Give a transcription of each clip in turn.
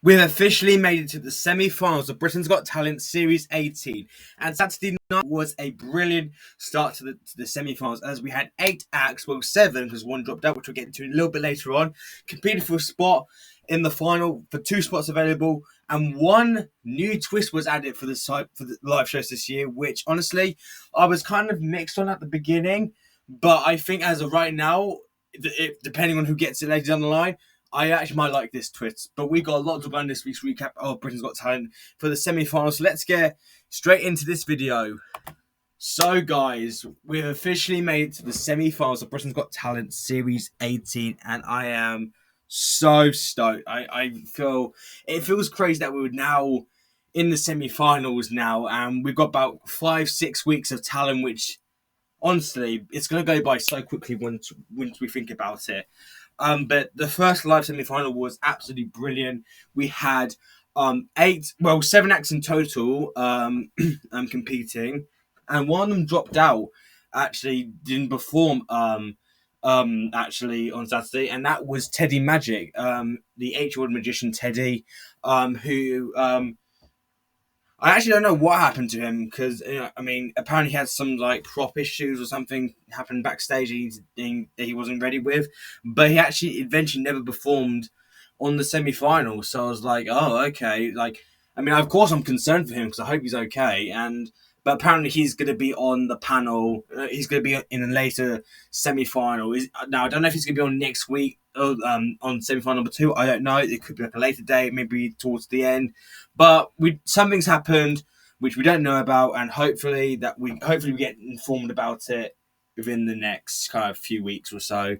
We've officially made it to the semi-finals of Britain's Got Talent Series 18, and Saturday night was a brilliant start to the semi-finals as we had 8 acts, well 7 because one dropped out, which we'll get into a little bit later on, competing for a spot in the final for 2 spots available, and one new twist was added for the live shows this year, which honestly I was kind of mixed on at the beginning, but I think as of right now, depending on who gets it later down the line, I actually might like this twist, but we got a lot to go on this week's recap of Britain's Got Talent for the semi-finals. So let's get straight into this video. So, guys, we've officially made it to the semi-finals of Britain's Got Talent Series 18, and I am so stoked. I feel it feels crazy that we're now in the semi-finals now, and we've got about 5-6 weeks of talent, which honestly, it's going to go by so quickly once we think about it. But the first live semi-final was absolutely brilliant. We had 7 acts in total competing, and one of them dropped out. Actually, didn't perform actually on Saturday, and that was Teddy Magic, the 8-year-old magician Teddy, who I actually don't know what happened to him because apparently he had some like prop issues or something happened backstage that he wasn't ready with, but he actually eventually never performed on the semi-final. So I was like, oh, okay. Of course I'm concerned for him because I hope he's okay. But apparently he's going to be on the panel. He's going to be in a later semi-final. Now I don't know if he's going to be on next week. On semi-final number 2, I don't know. It could be like a later date, maybe towards the end. But something's happened which we don't know about, and hopefully we get informed about it within the next kind of few weeks or so.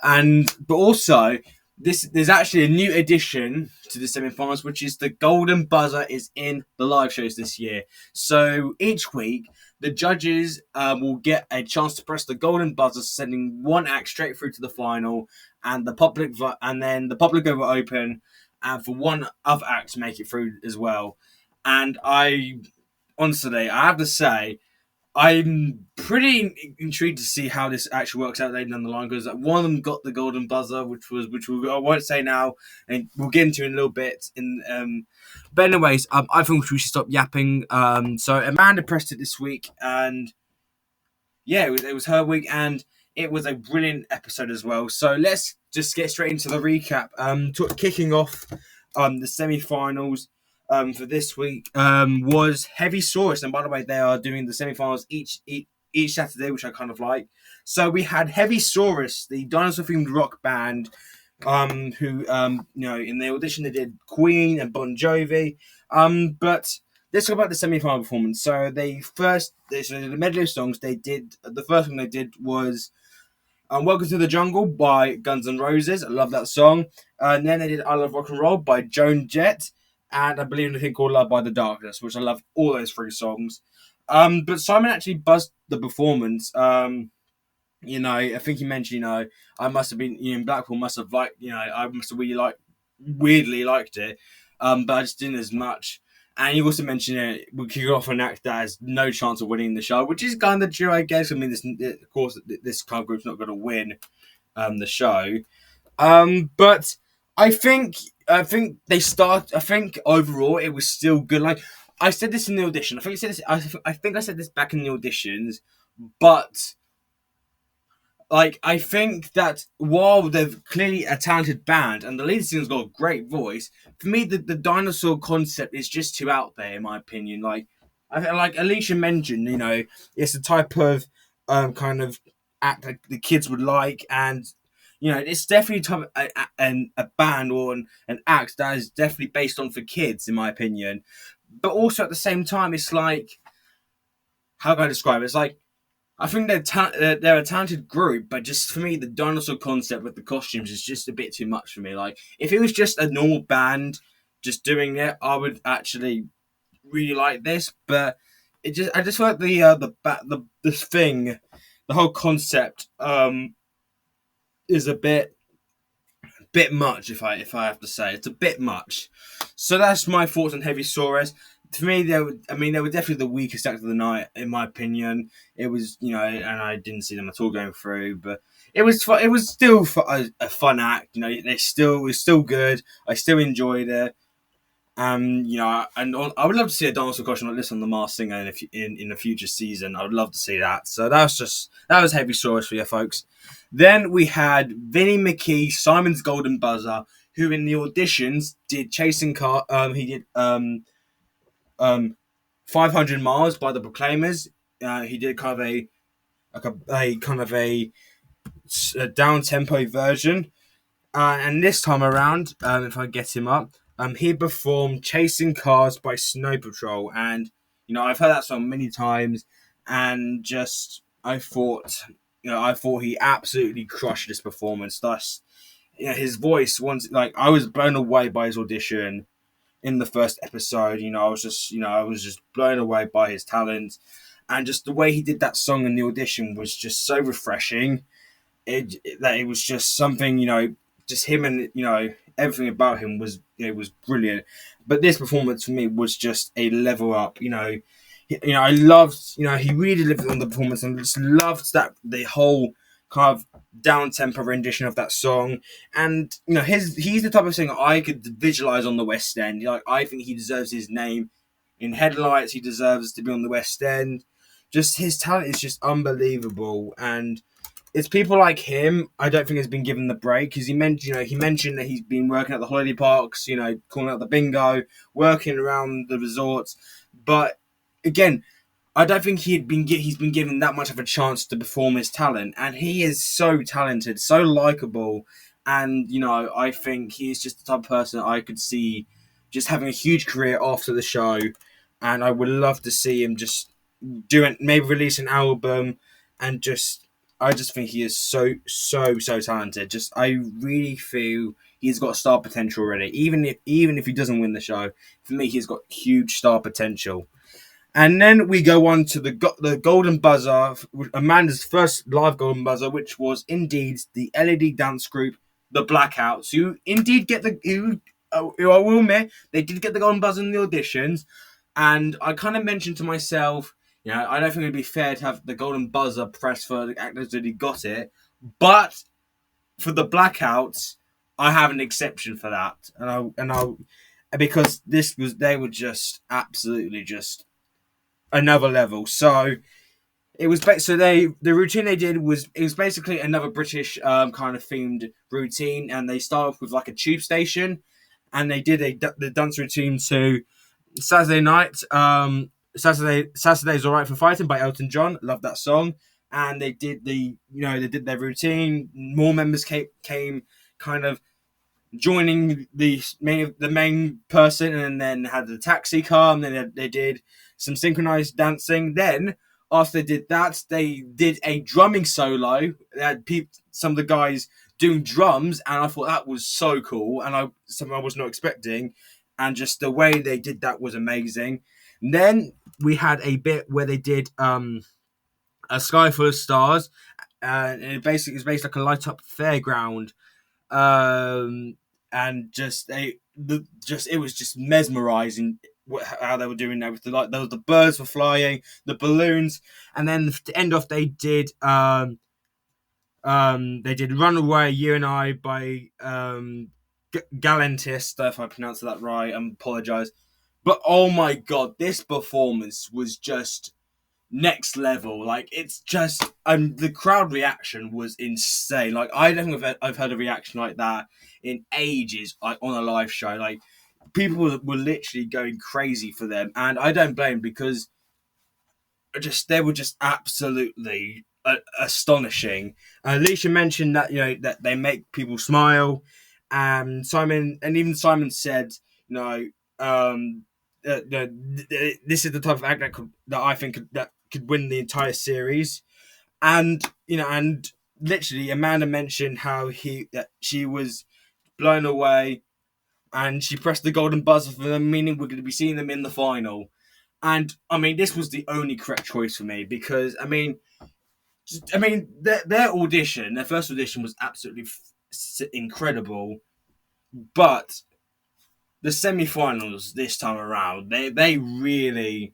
But also there's actually a new addition to the semi-finals, which is the golden buzzer is in the live shows this year. So each week, the judges will get a chance to press the golden buzzer, sending one act straight through to the final, and then the public vote will open, and for one other act to make it through as well. And I have to say, I'm pretty intrigued to see how this actually works out later down the line because one of them got the golden buzzer, I won't say now, and we'll get into in a little bit. But anyways, I think we should stop yapping. So Amanda pressed it this week, and yeah, it was her week, and it was a brilliant episode as well. So let's just get straight into the recap. Kicking off the semi-finals for this week was Heavy Saurus, and by the way, they are doing the semi-finals each Saturday, which I kind of like. So we had Heavy Saurus, the dinosaur-themed rock band, who in the audition they did Queen and Bon Jovi, but let's talk about the semi-final performance. So the medley of songs they did. The first one they did was Welcome to the Jungle by Guns N' Roses. I love that song. And then they did I Love Rock and Roll by Joan Jett. And I believe in a thing called Love by the Darkness, which I love all those 3 songs. But Simon actually buzzed the performance. I think he mentioned, I must have been, in Blackpool, must have liked, I must have really weirdly liked it. But I just didn't as much. And he also mentioned we kick off an act that has no chance of winning the show, which is kind of true, I guess. I mean, of course, this kind of group's not going to win the show. But I think overall it was still good. Like I said this in the audition. I think I said this back in the auditions, but I think that while they're clearly a talented band and the lead singer's got a great voice, for me the dinosaur concept is just too out there in my opinion. Like Alicia mentioned, it's the type of kind of act that the kids would like, and it's definitely a band or an act that is definitely based on for kids in my opinion. But also at the same time, it's like, how can I describe it? It's like, I think they're a talented group, but just for me, the dinosaur concept with the costumes is just a bit too much for me. Like, if it was just a normal band just doing it, I would actually really like this. But I just feel like the whole concept is a bit much. If I have to say, it's a bit much. So that's my thoughts on Heavy Saurus. For me, they were definitely the weakest act of the night, in my opinion. It was, and I didn't see them at all going through, but it was fun. It was still a fun act. It was still good. I still enjoyed it. I would love to see a dance question like this on The Masked Singer in a future season. I would love to see that. So that was heavy stories for you folks. Then we had Vinnie McKee, Simon's Golden Buzzer, who in the auditions did Chasing Car. He did um 500 Miles by the Proclaimers. He did kind of a kind of a down tempo version. And this time around, if I get him up, he performed "Chasing Cars" by Snow Patrol, and I've heard that song many times, and just I thought he absolutely crushed this performance. Thus, his voice once like I was blown away by his audition in the first episode. I was just blown away by his talent, and just the way he did that song in the audition was just so refreshing. That it was just something, just him and everything about him was was brilliant. But this performance for me was just a level up. I loved he really lived on the performance, and just loved that the whole kind of down tempo rendition of that song. And he's the type of singer I could visualize on the West End. Like, I think he deserves his name in headlights. He deserves to be on the West End. Just his talent is just unbelievable, and it's people like him I don't think has been given the break, because he mentioned that he's been working at the holiday parks, calling out the bingo, working around the resorts, but again, I don't think he's been given that much of a chance to perform his talent, and he is so talented, so likable, and I think he's just the type of person I could see just having a huge career after the show, and I would love to see him just doing maybe release an album, and I just think he is so talented. Just I really feel he's got star potential already. Even if he doesn't win the show, for me he's got huge star potential. And then we go on to the Golden Buzzer, Amanda's first live Golden Buzzer, which was indeed the LED dance group, the Blackouts, who indeed get who I will admit, they did get the Golden Buzzer in the auditions, and I kind of mentioned to myself, I don't think it'd be fair to have the Golden Buzzer pressed for the actors that he got it, but for the Blackouts, I have an exception for that, because they were just absolutely just another level. So it was the routine they did was basically another British kind of themed routine, and they start off with like a tube station, and they did the dance routine to Saturday Night. Saturday's Alright for Fighting by Elton John. Love that song. And they did they did their routine. More members came kind of joining the main person, and then had the taxi car, and then they did some synchronized dancing. Then after they did that, they did a drumming solo. They had some of the guys doing drums, and I thought that was so cool, and something I was not expecting, and just the way they did that was amazing. And then we had a bit where they did a Sky Full of Stars, and it basically is based like a light up fairground, and it was just mesmerizing how they were doing everything. Like, the birds were flying, the balloons, and then to end off they did "Runaway You and I" by Galantis. If I pronounced that right, I apologize. But oh my god, this performance was just next level. Like, it's just the crowd reaction was insane. Like, I don't think I've heard a reaction like that in ages, like on a live show. Like, people were literally going crazy for them, and I don't blame them, because they were just absolutely astonishing. Alicia mentioned that that they make people smile, and even Simon said, um, this is the type of act that I think that could win the entire series. And and literally Amanda mentioned how she was blown away, and she pressed the golden buzzer for them, meaning we're going to be seeing them in the final. And I mean, this was the only correct choice for me, because their first audition was absolutely incredible, but the semi-finals this time around, they really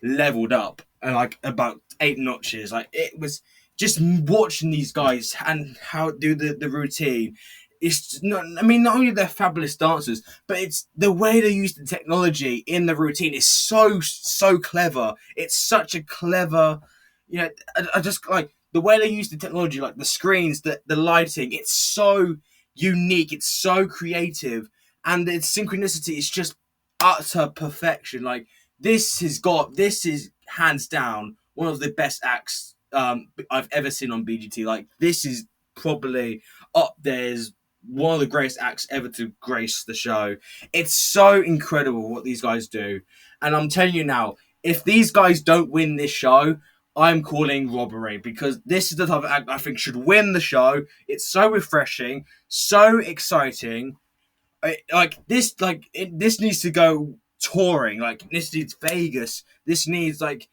leveled up, and like about 8 notches. Like, it was just watching these guys and how do the routine. it's not. I mean, not only they're fabulous dancers, but it's the way they use the technology in the routine is so clever. It's such a clever, you know. I just like the way they use the technology, like the screens, the lighting. It's so unique. It's so creative, and its synchronicity is just utter perfection. Like this is hands down one of the best acts I've ever seen on BGT. Like this is probably up there's one of the greatest acts ever to grace the show. It's so incredible what these guys do. And I'm telling you now, if these guys don't win this show, I'm calling robbery because this is the type of act I think should win the show. It's so refreshing, so exciting. This needs to go touring. Like this needs Vegas. This needs like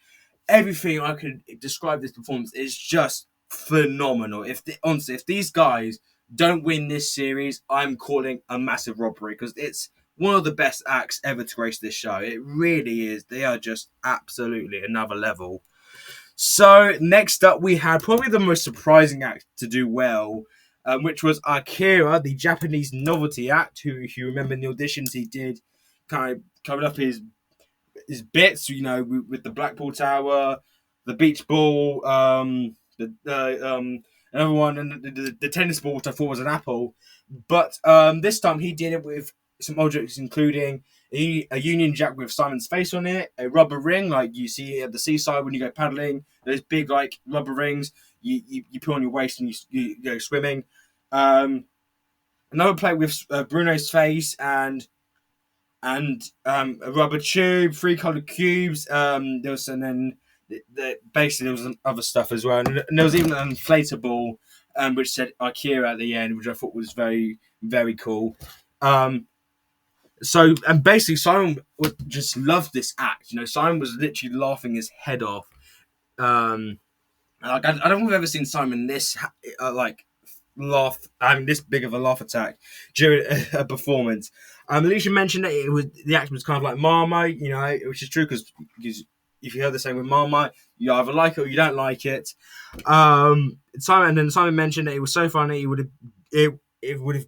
everything I could describe this performance is just phenomenal. Honestly, if these guys don't win this series, I'm calling a massive robbery because it's one of the best acts ever to grace this show. It really is. They are just absolutely another level. So next up, we had probably the most surprising act to do well, which was Akira, the Japanese novelty act. Who, if you remember in the auditions, he did kind of covered up his bits, with the Blackpool Tower, the beach ball, another one, and the tennis ball, which I thought was an apple. But this time he did it with some objects, including a Union Jack with Simon's face on it, a rubber ring like you see at the seaside when you go paddling. Those big like rubber rings you put on your waist and you go swimming. Another plate with Bruno's face and a rubber tube, three colored cubes. There was and then basically there was some other stuff as well, and there was even an inflatable, which said Akira at the end, which I thought was very very cool. So and basically Simon just loved this act. Simon was literally laughing his head off. I don't think I've ever seen Simon this laugh, having this big of a laugh attack during a performance. Alicia mentioned that the act was kind of like Marmite, which is true because if you heard the same with Marmite, you either like it or you don't like it. Simon mentioned that it was so funny. It would have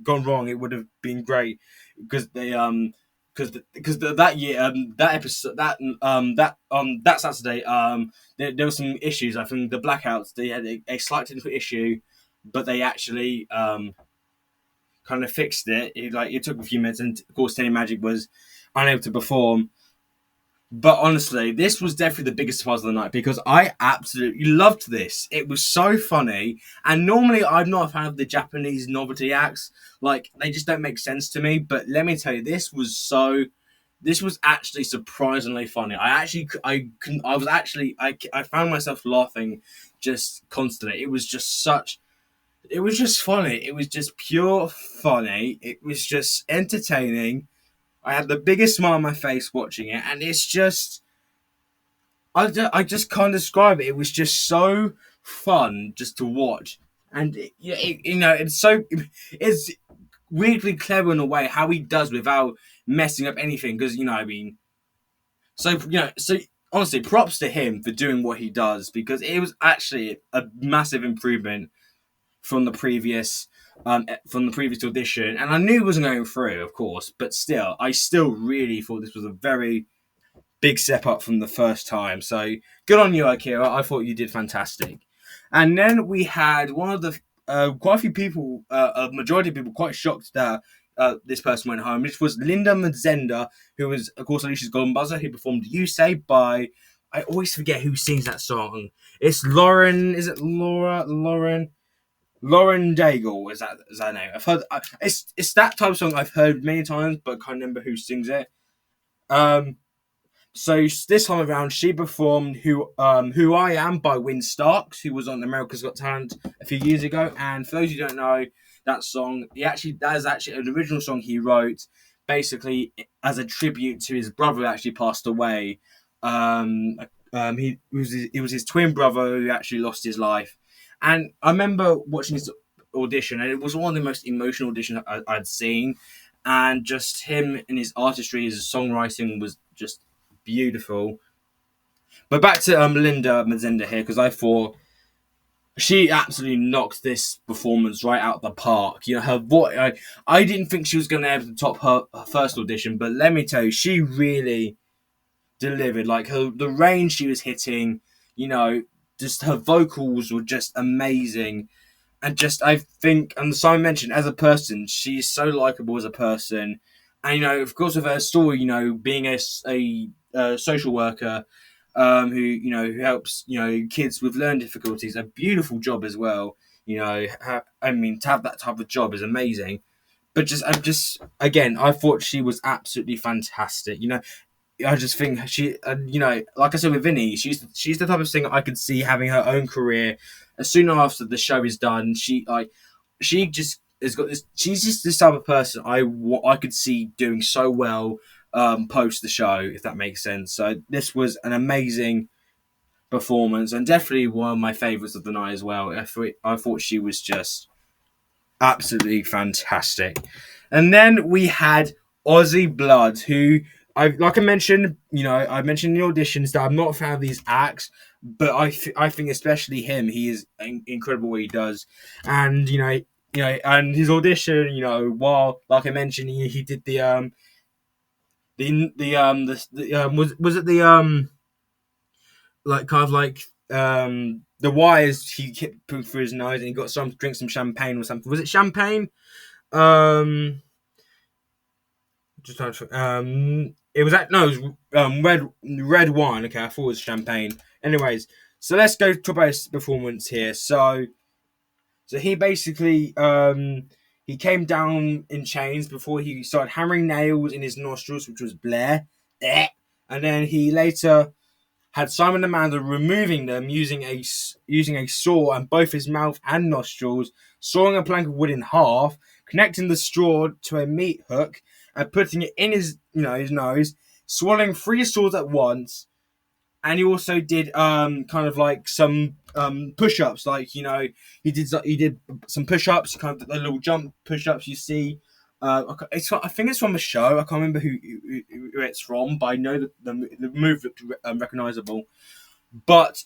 gone wrong. It would have been great because they because that year that episode that Saturday there were some issues. I think the blackouts they had a slight technical issue, but they actually kind of fixed it. It took a few minutes, and of course, Teddy Magic was unable to perform. But honestly, this was definitely the biggest surprise of the night because I absolutely loved this. It was so funny, and normally I'm not a fan of the Japanese novelty acts. Like they just don't make sense to me. But let me tell you, this was actually surprisingly funny. I found myself laughing just constantly. It was just funny. It was just pure funny. It was just entertaining. I had the biggest smile on my face watching it, and it's just, I just can't describe it. It was just so fun just to watch, and it's weirdly clever in a way how he does without messing up anything. Because so honestly, props to him for doing what he does because it was actually a massive improvement from the previous audition, and I knew it wasn't going through, of course, but still, I still really thought this was a very big step up from the first time. So good on you, Akira. I thought you did fantastic. And then we had one of the quite a few people, a majority of people, quite shocked that this person went home, which was Linda Mazenda, who was, of course, Alicia's Golden Buzzer, who performed "You Say" by. I always forget who sings that song. It's Lauren. Is it Lauren? Lauren Daigle is that name? I've heard it's that type of song I've heard many times, but can't remember who sings it. So this time around, she performed "Who I Am" by Win Starks, who was on America's Got Talent a few years ago. And for those who don't know that song, that is actually an original song he wrote, basically as a tribute to his brother who actually passed away. It was his twin brother who actually lost his life. And I remember watching his audition, and it was one of the most emotional auditions I'd seen. And just him and his artistry, his songwriting was just beautiful. But back to Linda Mazenda here, because I thought She absolutely knocked this performance right out of the park. You know, her voice. I didn't think she was going to be able to top her first audition, but let me tell you, she really delivered. Like the range she was hitting, you know, just her vocals were just amazing. And just I think, and Simon mentioned, as a person, she's so likable as a person. And you know, of course, with her story, you know, being a social worker, who who helps kids with learning difficulties, a beautiful job as well. You know, I mean, to have that type of job is amazing. But I'm just again, I thought she was absolutely fantastic. You know, I just think she, like I said with Vinny, she's the type of singer I could see having her own career as soon after the show is done. She just has got this. She's just this type of person I could see doing so well post the show, if that makes sense. So this was an amazing performance and definitely one of my favorites of the night as well. I thought she was just absolutely fantastic. And then we had Ozzy Blood, who I mentioned, I mentioned in the auditions that I'm not a fan of these acts, but I think especially him, he is incredible what he does, and and his audition, while like I mentioned, he did the was it the like kind of like the wires he kept putting through his nose and he got some drink some champagne or something. Was it champagne? Um, just trying to, it was no, it was red wine. Okay, I thought it was champagne. Anyways, so let's go to about his performance here. So he basically he came down in chains before he started hammering nails in his nostrils, which was Blair. And then he later had Simon Amanda removing them using a saw and both his mouth and nostrils, sawing a plank of wood in half, connecting the straw to a meat hook, and putting it in his nose, swallowing three straws at once. And he also did kind of like some push-ups, like he did some push-ups, kind of the little jump push-ups you see. I think it's from a show. I can't remember who it's from, but I know the move looked recognizable. But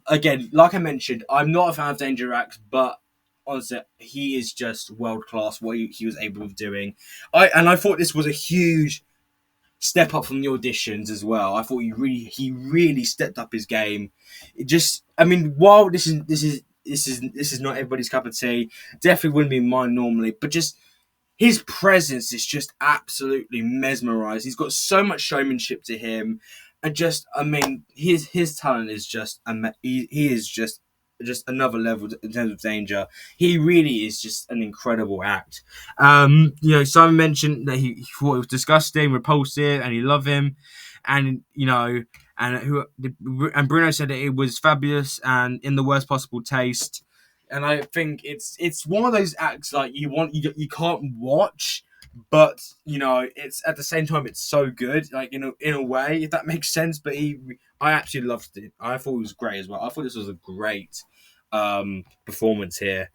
again, like I mentioned, I'm not a fan of Danger Axe, but honestly, he is just world class. What he was able of doing, I thought this was a huge step up from the auditions as well. I thought he really stepped up his game. It just, I mean, while this is not everybody's cup of tea, definitely wouldn't be mine normally, but just his presence is just absolutely mesmerized. He's got so much showmanship to him, and just I mean, his talent is just he is just another level in terms of Danger. He really is just an incredible act. Simon mentioned that he thought it was disgusting, repulsive, and he loved him, and and Bruno said that it was fabulous and in the worst possible taste. And I think it's one of those acts like you can't watch, but it's at the same time it's so good, like in a way, if that makes sense. But I absolutely loved it. I thought it was great as well. I thought this was a great performance here.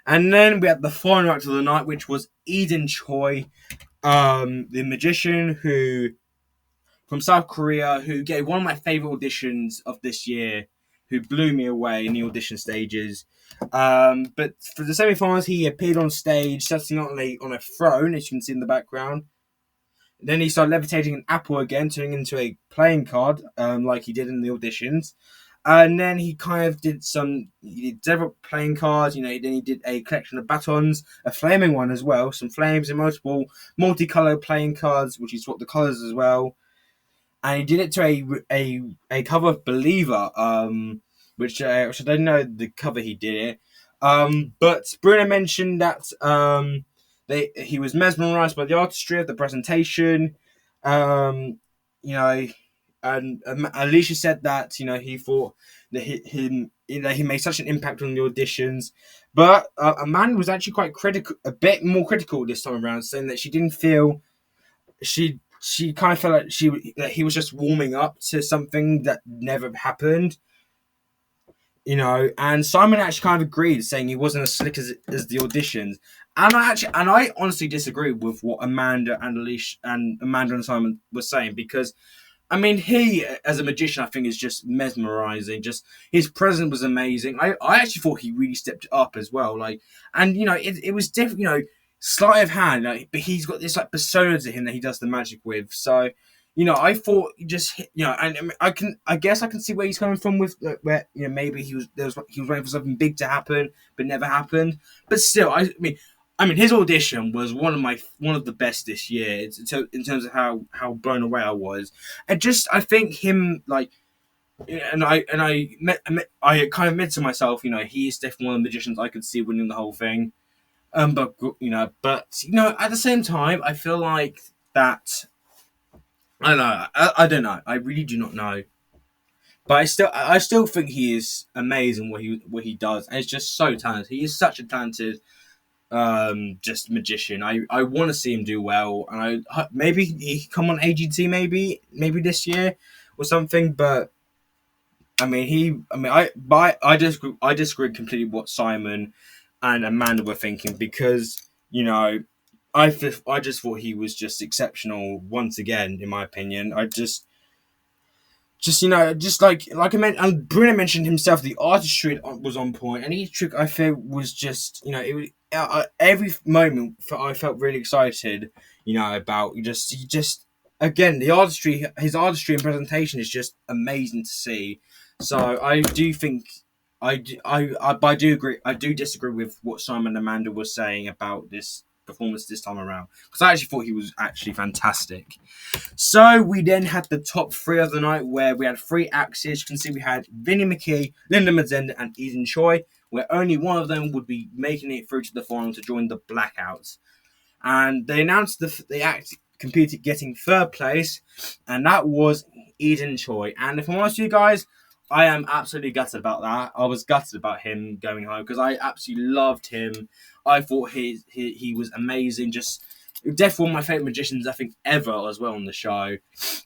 And then we had the final act of the night, which was Eden Choi, the magician who from South Korea, who gave one of my favorite auditions of this year, who blew me away in the audition stages. But for the semi-finals, he appeared on stage, sitting on a throne, as you can see in the background. Then he started levitating an apple again, turning into a playing card, like he did in the auditions. And then he kind of he did several playing cards, then he did a collection of batons, a flaming one as well, some flames and multiple multicolored playing cards, which he swapped the colors as well. And he did it to a cover of Believer, which I don't know the cover he did it. But Bruno mentioned that he was mesmerized by the artistry of the presentation. Um, you know, and Alicia said that he thought that he made such an impact on the auditions. But Amanda was actually quite critical, a bit more critical this time around, saying that she didn't feel she kind of felt like he was just warming up to something that never happened. And Simon actually kind of agreed, saying he wasn't as slick as the auditions. And I honestly disagree with what Amanda and Simon were saying, because I mean, he as a magician, I think, is just mesmerizing. Just his presence was amazing. I actually thought he really stepped it up as well. Like, and it was different. Sleight of hand. Like, but he's got this like persona to him that he does the magic with. So, I thought just and I, mean, I guess I can see where he's coming from with where maybe he was waiting for something big to happen, but never happened. But still, I mean, his audition was one of the best this year in terms of how blown away I was, and just I think him like, I kind of admit to myself, he is definitely one of the magicians I could see winning the whole thing, but at the same time, I feel like that I don't know, I don't know, I really do not know, but I still think he is amazing what he does, and it's just so talented. He is such a talented just magician. I want to see him do well, and maybe he come on AGT maybe this year or something. But I disagree completely with what Simon and Amanda were thinking, because I just thought he was just exceptional once again, in my opinion. Just like I meant, and Bruno mentioned himself, the artistry was on point, and each trick I felt was just, it was every moment I felt really excited, about just again the artistry, his artistry and presentation is just amazing to see. So I do think but I do agree. I do disagree with what Simon and Amanda was saying about this performance this time around, because I actually thought he was actually fantastic. So we then had the top three of the night, where we had three acts. As you can see, we had Vinnie McKee, Linda Mazenda, and Eden Choi, where only one of them would be making it through to the final to join the Blackouts. And they announced the act competed getting third place, and that was Eden Choi. And if I'm honest with you guys, I am absolutely gutted about that. I was gutted about him going home, because I absolutely loved him. I thought he was amazing. Just definitely one of my favorite magicians, I think, ever as well on the show.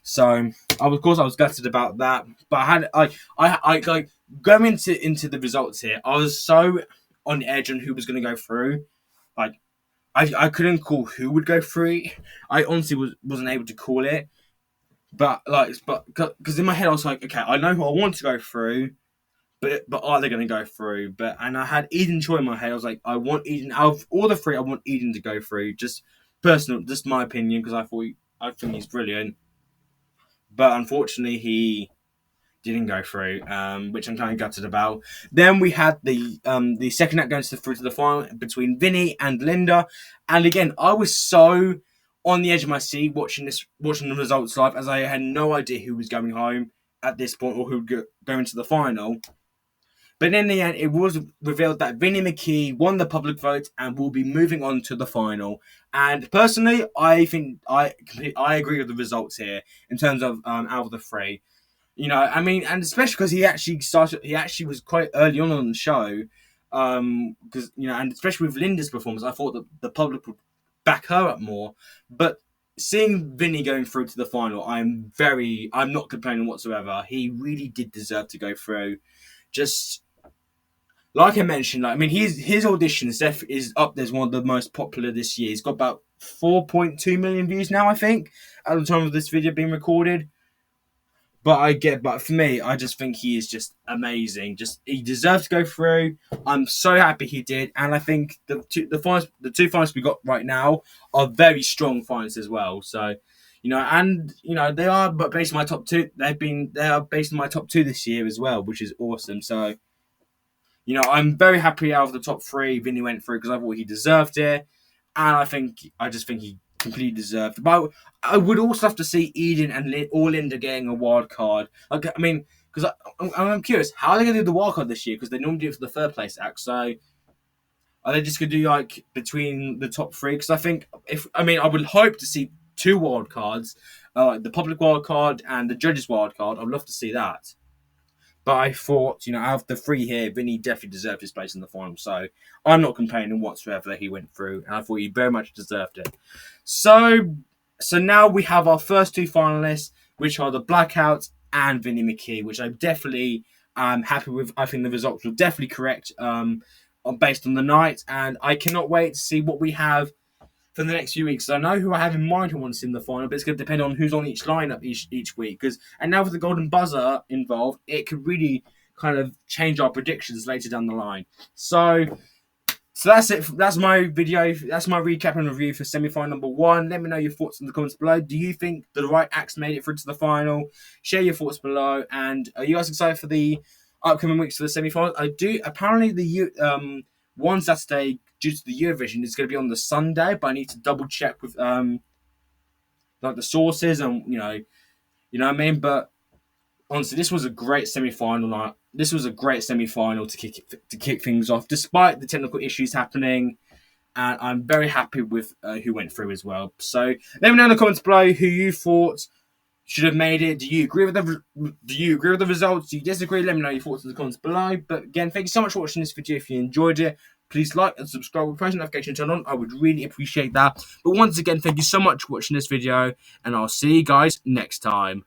So of course I was gutted about that. But I like going into the results here. I was so on the edge on who was going to go through. Like I couldn't call who would go through. I honestly wasn't able to call it. But because in my head I was like, okay, I know who I want to go through, but are they going to go through? And I had Eden Choi in my head. I was like, I want Eden out of all the three. I want Eden to go through. Just personal, just my opinion, because I think he's brilliant. But unfortunately, he didn't go through, which I'm kind of gutted about. Then we had the second act going through to the final between Vinny and Linda, and again, I was so on the edge of my seat watching the results live, as I had no idea who was going home at this point or who would go into the final. But in the end, it was revealed that Vinnie McKee won the public vote and will be moving on to the final. And personally, I think I agree with the results here in terms of out of the three. And especially because he actually was quite early on the show. Because and especially with Linda's performance, I thought that the public would back her up more. But seeing Vinny going through to the final, I'm not complaining whatsoever. He really did deserve to go through. Just like I mentioned, his audition is up there as one of the most popular this year. He's got about 4.2 million views now, I think, at the time of this video being recorded. But for me, I just think he is just amazing. Just he deserves to go through. I'm so happy he did, and I think the two finals we got right now are very strong finals as well. So, they are, but based on my top two, they are based on my top two this year as well, which is awesome. So, I'm very happy out of the top three Vinny went through, because I thought he deserved it, and I just think he completely deserved it. But I would also have to see Eden and Linda getting a wild card. Because I'm curious, how are they going to do the wild card this year? Because they normally do it for the third place act. So are they just going to do between the top three? Because I would hope to see two wild cards, the public wild card and the judges wild card. I'd love to see that. But I thought, out of the three here, Vinny definitely deserved his place in the final. So I'm not complaining whatsoever that he went through. And I thought he very much deserved it. So now we have our first two finalists, which are the Blackouts and Vinny McKee, which I'm definitely happy with. I think the results were definitely correct based on the night. And I cannot wait to see what we have for the next few weeks. So I know who I have in mind who wants in the final, but it's going to depend on who's on each lineup each week. And now with the golden buzzer involved, it could really kind of change our predictions later down the line. So that's it. That's my video. That's my recap and review for semi-final number 1. Let me know your thoughts in the comments below. Do you think the right acts made it through to the final? Share your thoughts below. And are you guys excited for the upcoming weeks for the semi-finals? I do. Apparently, the one Saturday, due to the Eurovision, is going to be on the Sunday, but I need to double check with like the sources and you know what I mean. But honestly, this was a great semi-final. This was a great semi-final to kick things off, despite the technical issues happening. And I'm very happy with who went through as well. So let me know in the comments below who you thought should have made it. Do you agree with the results? Do you disagree? Let me know your thoughts in the comments below. But again, thank you so much for watching this video. If you enjoyed it, please like and subscribe with post notification turned on. I would really appreciate that. But once again, thank you so much for watching this video, and I'll see you guys next time.